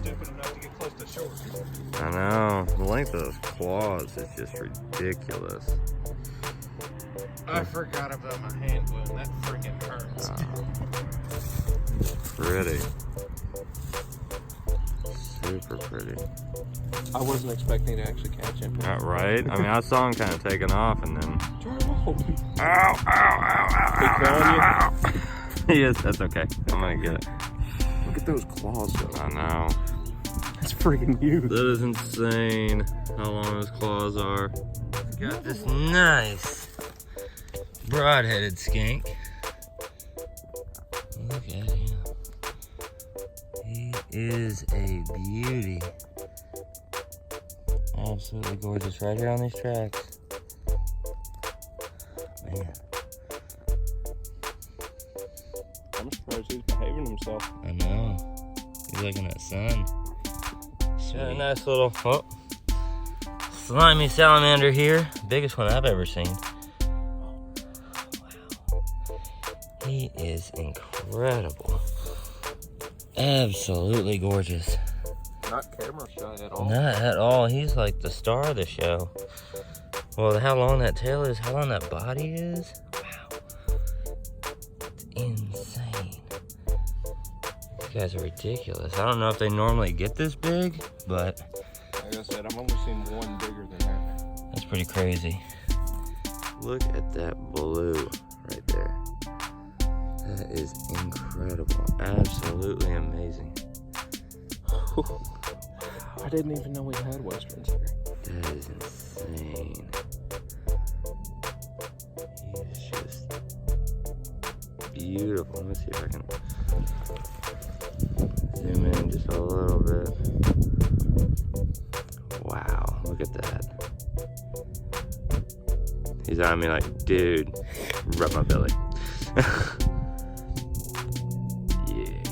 stupid enough to get close to shore. I know. The length of those claws is just ridiculous. I forgot about my hand wound. That freaking hurts. Pretty. Super pretty. I wasn't expecting to actually catch him. Right? I mean, I saw him kind of taking off and then... Ow, Ow, ow, ow, He ow, clawing ow, ow. Yes, that's okay. I'm gonna get it. Look at those claws, though. I know. That's freaking huge. That is insane how long those claws are. Got this nice broad-headed skink. Look at him. He is a beauty. Absolutely gorgeous right here on these tracks. Man. I'm surprised he's behaving himself. I know. He's looking at sun. Got a nice little slimy salamander here. Biggest one I've ever seen. Wow. He is incredible. Absolutely gorgeous. Not camera shy at all. Not at all. He's like the star of the show. Well, how long that tail is, how long that body is. Wow. It's insane. These guys are ridiculous. I don't know if they normally get this big, but like I said, I've only seen one bigger than that. that's pretty crazy. Look at that blue right there. That is incredible. Absolutely amazing. I didn't even know we had westerns here. That is insane. He's just beautiful. Let me see if I can zoom in just a little bit. Wow, look at that. He's on me like, dude, rub my belly. Yeah.